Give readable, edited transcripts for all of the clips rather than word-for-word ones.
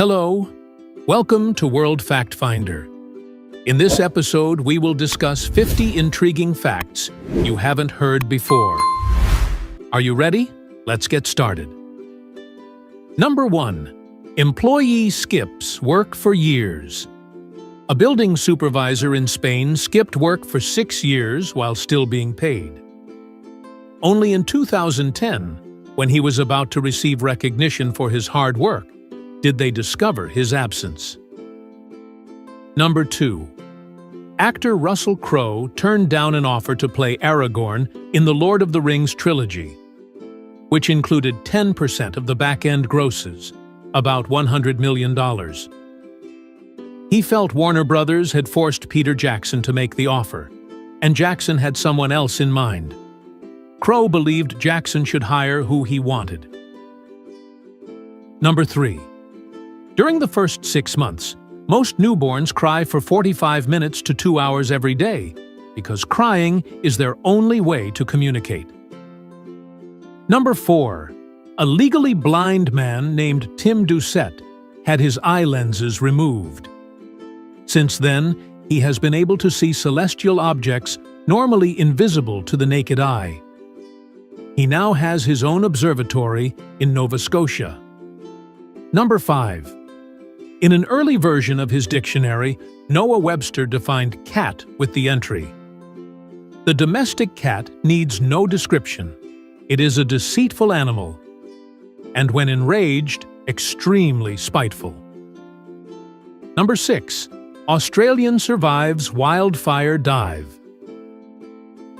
Hello, welcome to World Fact Finder. In this episode, we will discuss 50 intriguing facts you haven't heard before. Are you ready? Let's get started. Number 1. Employee skips work for years. A building supervisor in Spain skipped work for 6 years while still being paid. Only in 2010, when he was about to receive recognition for his hard work, did they discover his absence. Number 2. Actor Russell Crowe turned down an offer to play Aragorn in the Lord of the Rings trilogy, which included 10% of the back-end grosses, about $100 million. He felt Warner Brothers had forced Peter Jackson to make the offer, and Jackson had someone else in mind. Crowe believed Jackson should hire who he wanted. Number 3. During the first 6 months, most newborns cry for 45 minutes to 2 hours every day because crying is their only way to communicate. Number 4. A legally blind man named Tim Doucette had his eye lenses removed. Since then, he has been able to see celestial objects normally invisible to the naked eye. He now has his own observatory in Nova Scotia. Number 5. In an early version of his dictionary, Noah Webster defined cat with the entry, "The domestic cat needs no description. It is a deceitful animal, and when enraged, extremely spiteful." Number 6. Australian survives wildfire dive.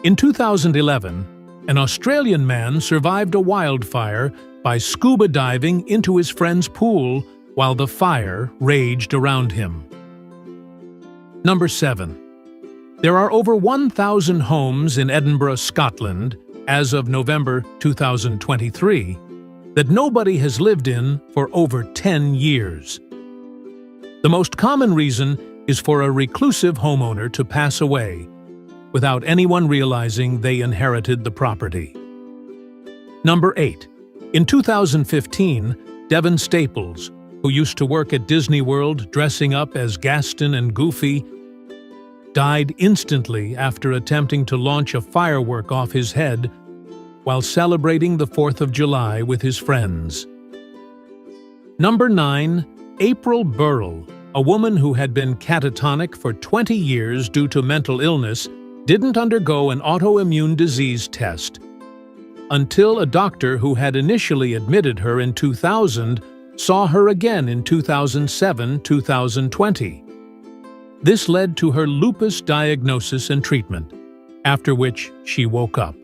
In 2011, an Australian man survived a wildfire by scuba diving into his friend's pool while the fire raged around him. Number 7. There are over 1,000 homes in Edinburgh, Scotland, as of November 2023, that nobody has lived in for over 10 years. The most common reason is for a reclusive homeowner to pass away without anyone realizing they inherited the property. Number 8. In 2015, Devon Staples, who used to work at Disney World dressing up as Gaston and Goofy, died instantly after attempting to launch a firework off his head while celebrating the 4th of July with his friends. Number 9. April Burrell, a woman who had been catatonic for 20 years due to mental illness, didn't undergo an autoimmune disease test until a doctor who had initially admitted her in 2000 saw her again in 2007-2020. This led to her lupus diagnosis and treatment, after which she woke up.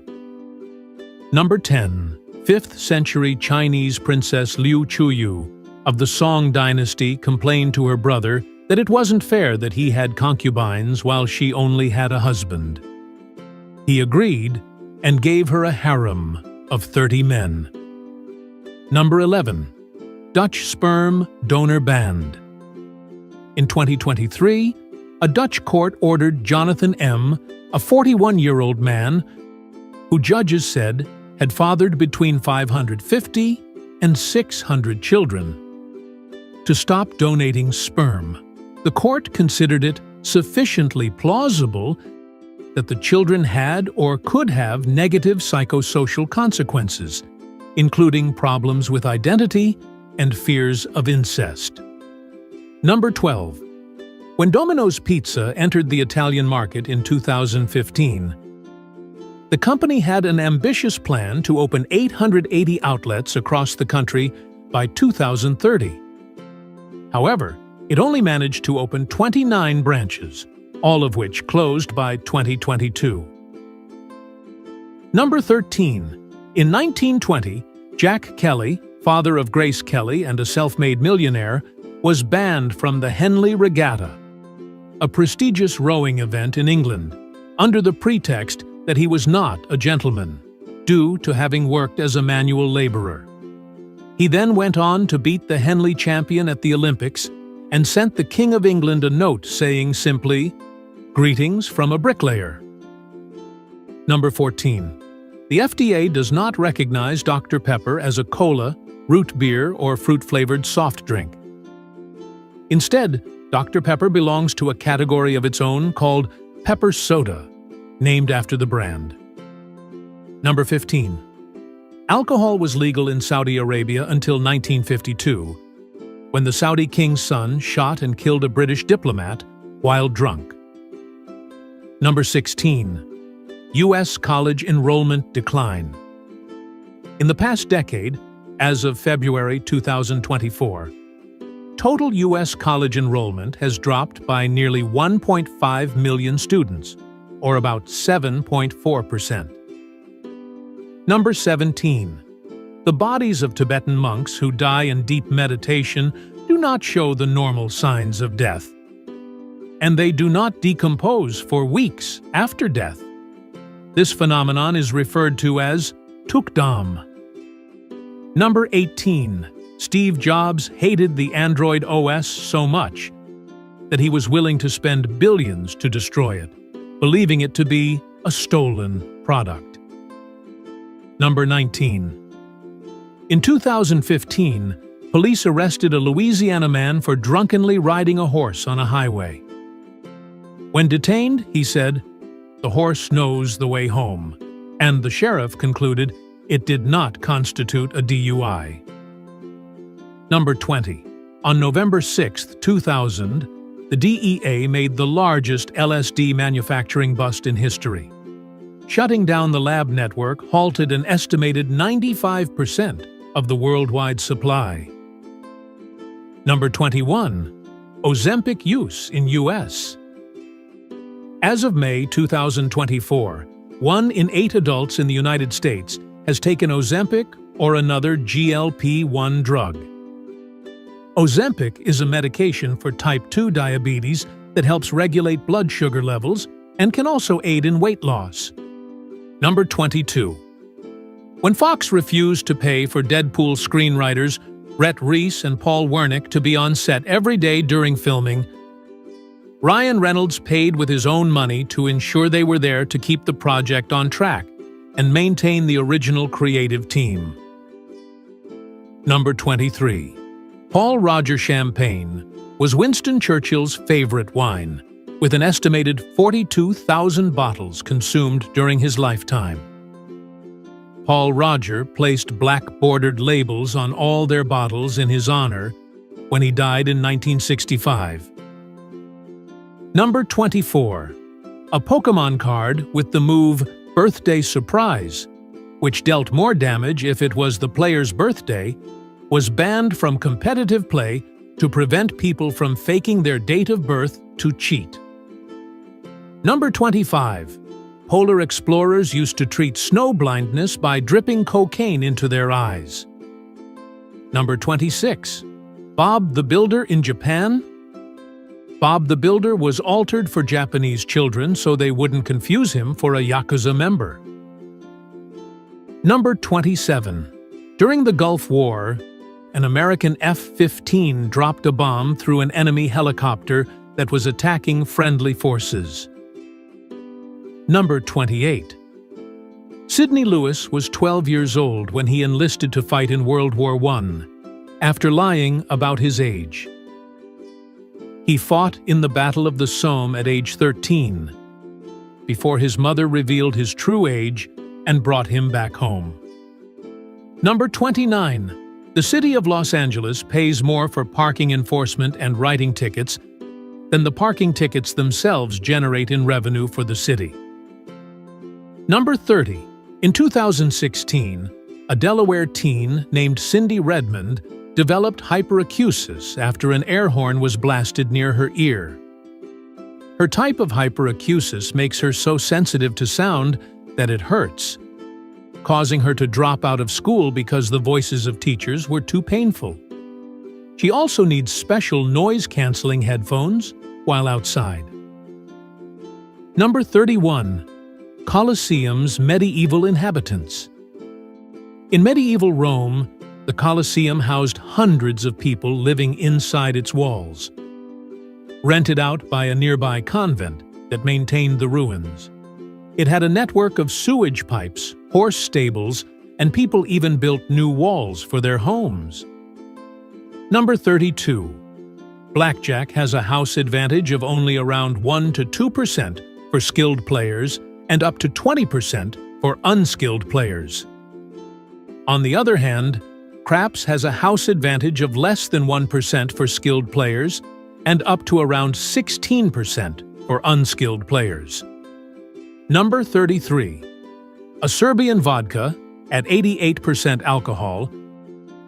Number 10. 5th century Chinese princess Liu Chuyu of the Song dynasty complained to her brother that it wasn't fair that he had concubines while she only had a husband. He agreed and gave her a harem of 30 men. Number 11. Dutch sperm donor banned. In 2023, a Dutch court ordered Jonathan M., a 41-year-old man who judges said had fathered between 550 and 600 children, to stop donating sperm. The court considered it sufficiently plausible that the children had or could have negative psychosocial consequences, including problems with identity and fears of incest. Number 12. When Domino's Pizza entered the Italian market in 2015, the company had an ambitious plan to open 880 outlets across the country by 2030. However, it only managed to open 29 branches, all of which closed by 2022. Number 13. In 1920, Jack Kelly, father of Grace Kelly and a self-made millionaire, was banned from the Henley Regatta, a prestigious rowing event in England, under the pretext that he was not a gentleman, due to having worked as a manual laborer. He then went on to beat the Henley champion at the Olympics and sent the King of England a note saying simply, "Greetings from a bricklayer." Number 14. The FDA does not recognize Dr. Pepper as a cola, root beer, or fruit-flavored soft drink. Instead, Dr. Pepper belongs to a category of its own called pepper soda, named after the brand. Number 15. Alcohol was legal in Saudi Arabia until 1952, when the Saudi king's son shot and killed a British diplomat while drunk. Number 16. U.S. college enrollment decline. In the past decade, as of February 2024, total U.S. college enrollment has dropped by nearly 1.5 million students, or about 7.4%. Number 17. The bodies of Tibetan monks who die in deep meditation do not show the normal signs of death, and they do not decompose for weeks after death. This phenomenon is referred to as tukdam. Number 18. Steve Jobs hated the Android OS so much that he was willing to spend billions to destroy it, believing it to be a stolen product. Number 19. In 2015, police arrested a Louisiana man for drunkenly riding a horse on a highway. When detained, he said, "The horse knows the way home," and the sheriff concluded it did not constitute a DUI. Number 20. On November 6, 2000, the DEA made the largest LSD manufacturing bust in history. Shutting down the lab network halted an estimated 95% of the worldwide supply. Number 21. Ozempic use in U.S. As of May 2024, 1 in 8 adults in the United States has taken Ozempic or another GLP-1 drug. Ozempic is a medication for type 2 diabetes that helps regulate blood sugar levels and can also aid in weight loss. Number 22. When Fox refused to pay for Deadpool screenwriters Rhett Reese and Paul Wernick to be on set every day during filming, Ryan Reynolds paid with his own money to ensure they were there to keep the project on track and maintain the original creative team. Number 23. Paul Roger Champagne was Winston Churchill's favorite wine, with an estimated 42,000 bottles consumed during his lifetime. Paul Roger placed black-bordered labels on all their bottles in his honor when he died in 1965. Number 24. A Pokémon card with the move Birthday Surprise, which dealt more damage if it was the player's birthday, was banned from competitive play to prevent people from faking their date of birth to cheat. Number 25. Polar explorers used to treat snow blindness by dripping cocaine into their eyes. Number 26. Bob the Builder in Japan. Bob the Builder was altered for Japanese children so they wouldn't confuse him for a Yakuza member. Number 27. During the Gulf War, an American F-15 dropped a bomb through an enemy helicopter that was attacking friendly forces. Number 28. Sidney Lewis was 12 years old when he enlisted to fight in World War I, after lying about his age. He fought in the Battle of the Somme at age 13, before his mother revealed his true age and brought him back home. Number 29. The city of Los Angeles pays more for parking enforcement and writing tickets than the parking tickets themselves generate in revenue for the city. Number 30. In 2016, a Delaware teen named Cindy Redmond developed hyperacusis after an air horn was blasted near her ear. Her type of hyperacusis makes her so sensitive to sound that it hurts, causing her to drop out of school because the voices of teachers were too painful. She also needs special noise-canceling headphones while outside. Number 31. Colosseum's medieval inhabitants. In medieval Rome, the Colosseum housed hundreds of people living inside its walls, rented out by a nearby convent that maintained the ruins. It had a network of sewage pipes, horse stables, and people even built new walls for their homes. Number 32. Blackjack has a house advantage of only around 1 to 2% for skilled players and up to 20% for unskilled players. On the other hand, craps has a house advantage of less than 1% for skilled players and up to around 16% for unskilled players. Number 33. A Serbian vodka, at 88% alcohol,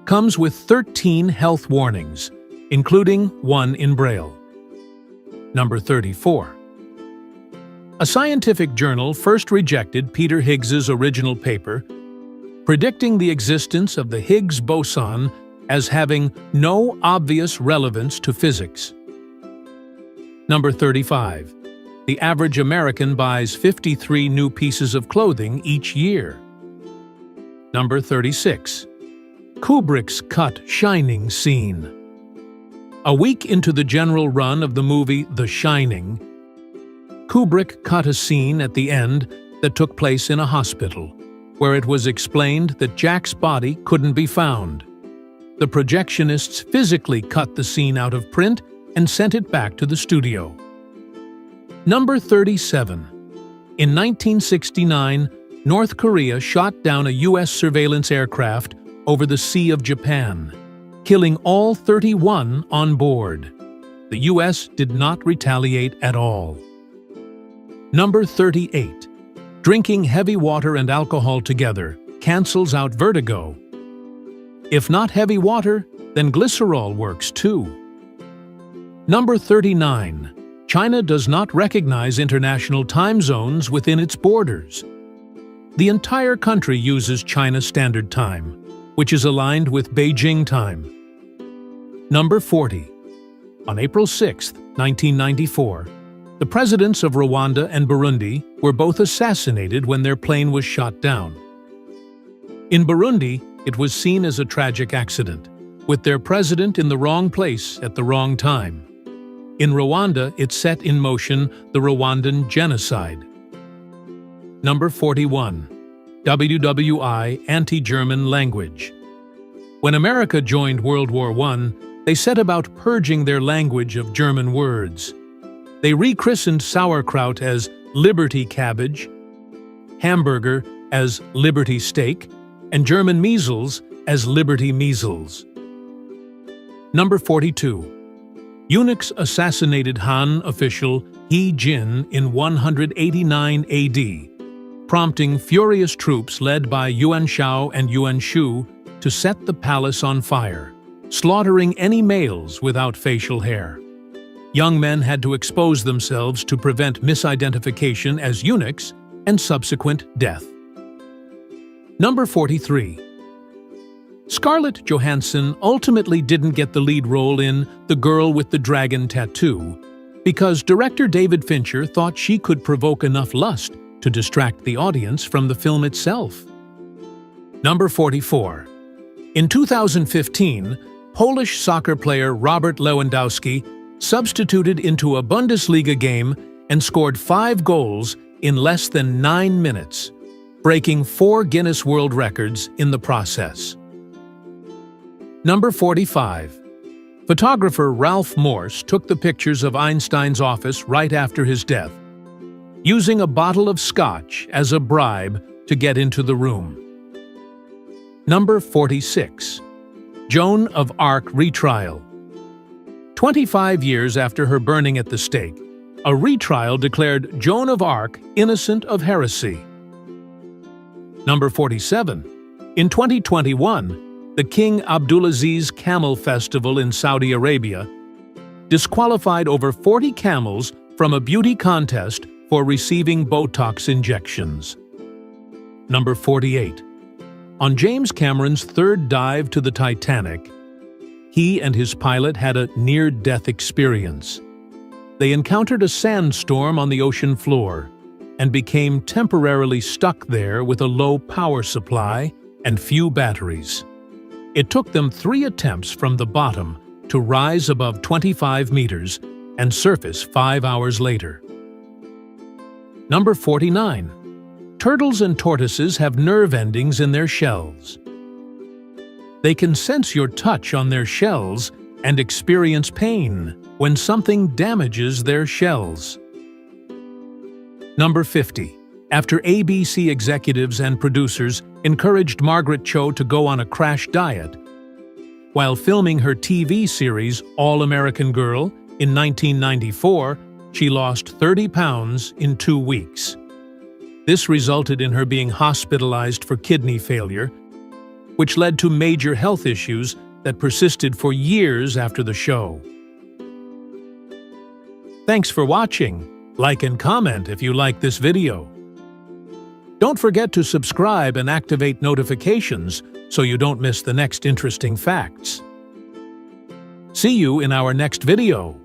comes with 13 health warnings, including one in Braille. Number 34. A scientific journal first rejected Peter Higgs's original paper, predicting the existence of the Higgs boson as having no obvious relevance to physics. Number 35. The average American buys 53 new pieces of clothing each year. Number 36. Kubrick's cut Shining scene. A week into the general run of the movie The Shining, Kubrick cut a scene at the end that took place in a hospital, where it was explained that Jack's body couldn't be found. The projectionists physically cut the scene out of print and sent it back to the studio. Number 37. In 1969, North Korea shot down a U.S. surveillance aircraft over the Sea of Japan, killing all 31 on board. The U.S. did not retaliate at all. Number 38. Drinking heavy water and alcohol together cancels out vertigo. If not heavy water, then glycerol works too. Number 39. China does not recognize international time zones within its borders. The entire country uses China Standard Time, which is aligned with Beijing time. Number 40. On April 6, 1994, the presidents of Rwanda and Burundi were both assassinated when their plane was shot down. In Burundi, it was seen as a tragic accident, with their president in the wrong place at the wrong time. In Rwanda, it set in motion the Rwandan genocide. Number 41. WWI anti-German language. When America joined World War I, they set about purging their language of German words. They rechristened sauerkraut as Liberty cabbage, hamburger as Liberty steak, and German measles as Liberty measles. Number 42. Eunuchs assassinated Han official He Jin in 189 AD, prompting furious troops led by Yuan Shao and Yuan Shu to set the palace on fire, slaughtering any males without facial hair. Young men had to expose themselves to prevent misidentification as eunuchs and subsequent death. Number 43. Scarlett Johansson ultimately didn't get the lead role in The Girl with the Dragon Tattoo because director David Fincher thought she could provoke enough lust to distract the audience from the film itself. Number 44. In 2015, Polish soccer player Robert Lewandowski substituted into a Bundesliga game and scored 5 goals in less than 9 minutes, breaking 4 Guinness World Records in the process. Number 45. Photographer Ralph Morse took the pictures of Einstein's office right after his death, using a bottle of scotch as a bribe to get into the room. Number 46. Joan of Arc retrial. 25 years after her burning at the stake, a retrial declared Joan of Arc innocent of heresy. Number 47. In 2021, the King Abdulaziz Camel Festival in Saudi Arabia disqualified over 40 camels from a beauty contest for receiving Botox injections. Number 48. On James Cameron's third dive to the Titanic, he and his pilot had a near-death experience. They encountered a sandstorm on the ocean floor and became temporarily stuck there with a low power supply and few batteries. It took them 3 attempts from the bottom to rise above 25 meters and surface 5 hours later. Number 49. Turtles and tortoises have nerve endings in their shells. They can sense your touch on their shells and experience pain when something damages their shells. Number 50. After ABC executives and producers encouraged Margaret Cho to go on a crash diet, while filming her TV series All American Girl in 1994, she lost 30 pounds in 2 weeks. This resulted in her being hospitalized for kidney failure, which led to major health issues that persisted for years after the show. Thanks for watching. Like and comment if you like this video. Don't forget to subscribe and activate notifications so you don't miss the next interesting facts. See you in our next video.